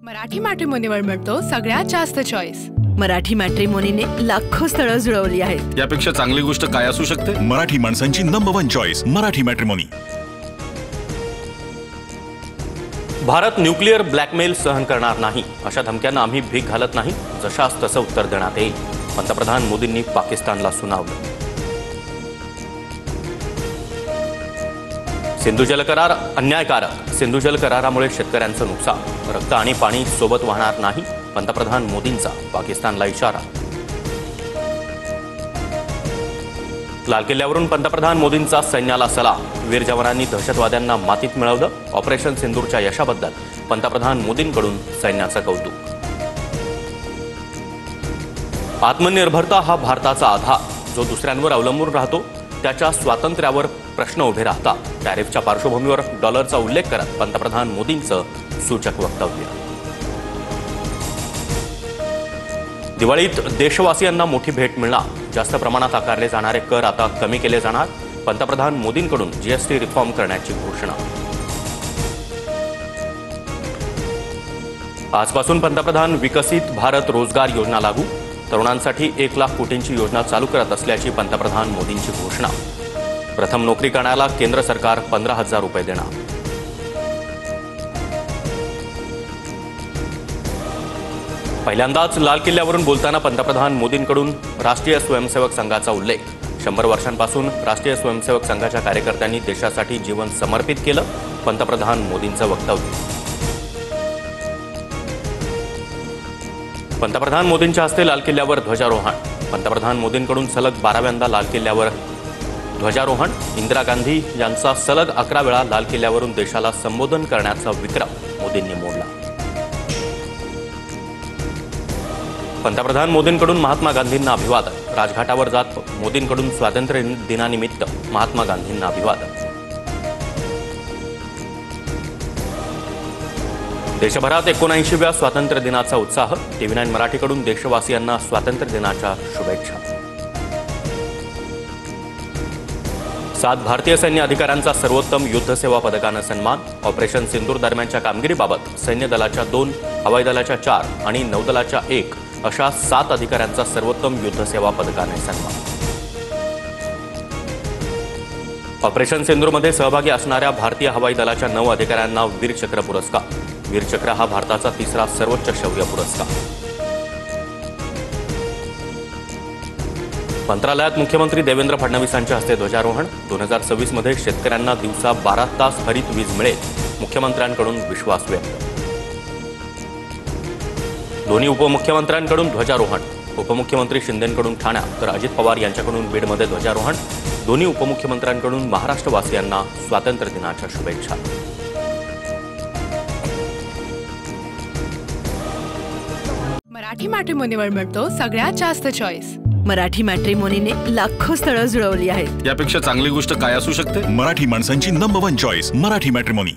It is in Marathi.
मराठी मॅट्रिमोनीवर मिळतो सगळ्यात जास्त चॉईस। मराठी मॅट्रिमोनीने लाखो स्थळं जुळवली आहेत। यापेक्षा चांगली गोष्ट काय असू शकते? मराठी माणसांची number 1 choice Marathi matrimony. Bharat nuclear blackmail सहन करणार नाही अशा धमक्यांना आम्ही भीक घालत नाही, जशास तसं उत्तर देण्यात येईल, पंतप्रधान मोदींनी पाकिस्तानला सुनावलं। सिंधू जल करार अन्यायकारक, सिंधू जल करारामुळे शेतकऱ्यांचं नुकसान, रक्त आणि पाणी सोबत वाहणार नाही, पंतप्रधान मोदींचा पाकिस्तानला इशारा। लाल किल्ल्यावरून पंतप्रधान मोदींचा सैन्याला सलाम, वीर जवानांनी दहशतवाद्यांना मातीत मिळवलं, ऑपरेशन सिंदूरच्या यशाबद्दल पंतप्रधान मोदींकडून सैन्याचं कौतुक। आत्मनिर्भरता हा भारताचा आधार, जो दुसऱ्यांवर अवलंबून राहतो त्याच्या स्वातंत्र्यावर प्रश्न उभे राहतात। टॅरिफच्या पार्श्वभूमीवर डॉलरचा उल्लेख करत पंतप्रधान मोदींचं सूचक वक्तव्य। दिवाळीत देशवासियांना मोठी भेट मिळणार, जास्त प्रमाणात आकारले जाणारे कर आता कमी केले जाणार, पंतप्रधान मोदींकडून जीएसटी रिफॉर्म करण्याची घोषणा। आजपासून पंतप्रधान विकसित भारत रोजगार योजना लागू, तरुणांसाठी 1 लाख कोटींची योजना चालू करत असल्याची पंतप्रधान मोदींची घोषणा। प्रथम नोकरी करण्याला केंद्र सरकार 15,000 रुपये देणार। पहिल्यांदाच लाल किल्ल्यावरून बोलताना पंतप्रधान मोदींकडून राष्ट्रीय स्वयंसेवक संघाचा उल्लेख। 100 वर्षांपासून राष्ट्रीय स्वयंसेवक संघाच्या कार्यकर्त्यांनी देशासाठी जीवन समर्पित केलं, पंतप्रधान मोदींचं वक्तव्य। पंतप्रधान मोदींच्या हस्ते लाल किल्ल्यावर ध्वजारोहण, पंतप्रधान मोदींकडून सलग 12व्यांदा लाल किल्ल्यावर ध्वजारोहण। इंदिरा गांधी यांचा सलग 11 वेळा लाल किल्ल्यावरून देशाला संबोधन करण्याचा विक्रम मोदींनी मोडला। पंतप्रधान मोदींकडून महात्मा गांधींना अभिवादन, राजघाटावर जात मोदींकडून स्वातंत्र्य दिनानिमित्त महात्मा गांधींना अभिवादन। देशभरात 79व्या स्वातंत्र्य दिनाचा उत्साह, TV9 मराठीकडून देशवासियांना स्वातंत्र्य दिनाच्या शुभेच्छा। 7 भारतीय सैन्य अधिकाऱ्यांचा सर्वोत्तम युद्ध सेवा पदकानं सन्मान, ऑपरेशन सिंदूर दरम्यानच्या कामगिरीबाबत सैन्य दलाच्या 2, हवाई दलाच्या 4 आणि नौदलाच्या 1 अशा 7 अधिकाऱ्यांचा सर्वोत्तम युद्ध सेवा पदकाने सन्मान। ऑपरेशन सिंदूरमध्ये सहभागी असणाऱ्या भारतीय हवाई दलाच्या 9 अधिकाऱ्यांना वीरचक्र पुरस्कार। वीरचक्र हा भारताचा 3रा सर्वोच्च शौर्य पुरस्कार। मंत्रालयात मुख्यमंत्री देवेंद्र फडणवीसांच्या हस्ते ध्वजारोहण। 2026 मध्ये शेतकऱ्यांना दिवसा 12 तास हरित वीज मिळेल, मुख्यमंत्र्यांकडून विश्वास व्यक्त। दोन्ही उपमुख्यमंत्र्यांकडून ध्वजारोहण, उपमुख्यमंत्री शिंदेंकडून ठाण्यात तर अजित पवार यांच्याकडून बीडमध्ये ध्वजारोहण। दोन्ही उपमुख्यमंत्र्यांकडून महाराष्ट्रवासियांना स्वातंत्र्य दिनाच्या शुभेच्छा। मराठी मॅट्रिमोनीवर मिळतो सगळ्यात जास्त चॉईस। मराठी मॅट्रिमोनीने लाखो स्थळं जुळवली आहेत। यापेक्षा चांगली गोष्ट काय असू शकते? मराठी माणसांची नंबर 1 चॉईस मराठी मॅट्रिमोनी।